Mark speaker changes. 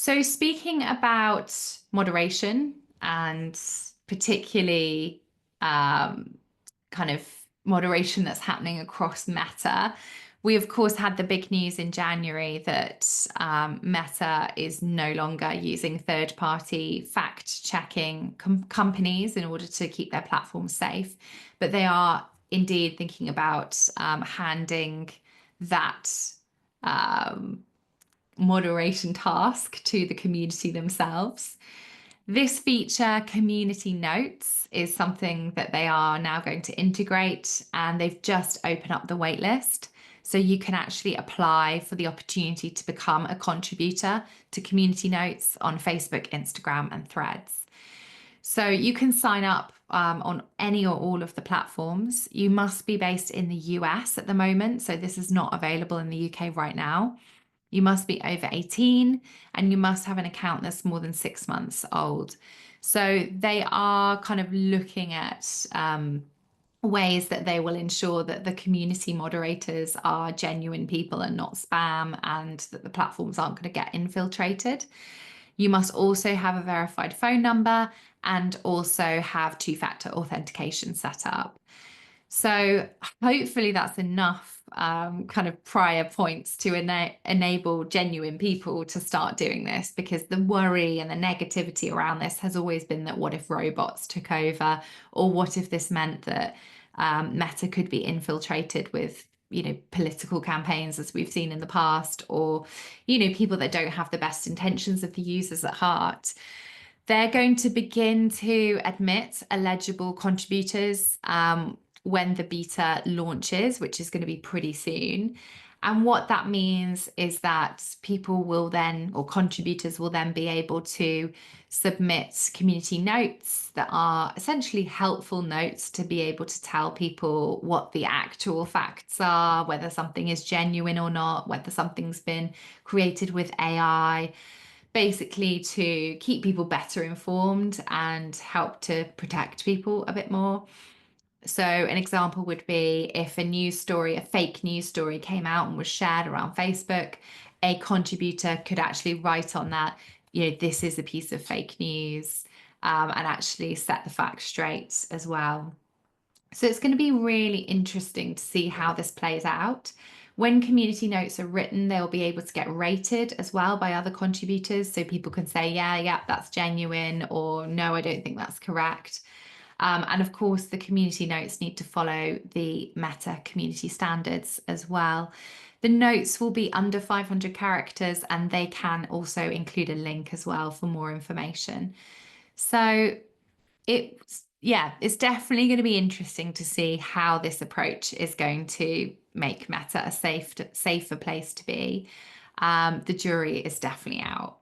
Speaker 1: So, speaking about moderation and particularly um, kind of moderation that's happening across Meta, we of course had the big news in January that Meta is no longer using third-party fact-checking companies in order to keep their platform safe, but they are indeed thinking about handing that. Um, Moderation task to the community themselves. This feature, Community Notes, is something that they are now going to integrate, and they've just opened up the waitlist. So you can actually apply for the opportunity to become a contributor to Community Notes on Facebook, Instagram, and Threads. So you can sign up on any or all of the platforms. You must be based in the US at the moment, so this is not available in the UK right now. You must be over 18 and you must have an account that's more than 6 months old. So they are kind of looking at ways that they will ensure that the community moderators are genuine people and not spam, and that the platforms aren't going to get infiltrated. You must also have a verified phone number and also have two-factor authentication set up. So hopefully that's enough kind of prior points to enable genuine people to start doing this, because the worry and the negativity around this has always been that what if robots took over, or what if this meant that Meta could be infiltrated with political campaigns, as we've seen in the past, or people that don't have the best intentions of the users at heart. They're going to begin to admit eligible contributors when the beta launches, which is going to be pretty soon. And what that means is that people will then, or contributors will then be able to submit community notes that are essentially helpful notes to be able to tell people what the actual facts are, whether something is genuine or not, whether something's been created with AI, basically to keep people better informed and help to protect people a bit more. So an example would be if a news story, a fake news story came out and was shared around Facebook, a contributor could actually write on that, this is a piece of fake news, and actually set the facts straight as well. So it's going to be really interesting to see how this plays out. When community notes are written, they'll be able to get rated as well by other contributors. So people can say, yeah, that's genuine, or no, I don't think that's correct. And of course, the community notes need to follow the Meta community standards as well. The notes will be under 500 characters, and they can also include a link as well for more information. So it's definitely going to be interesting to see how this approach is going to make Meta a safer place to be. The jury is definitely out.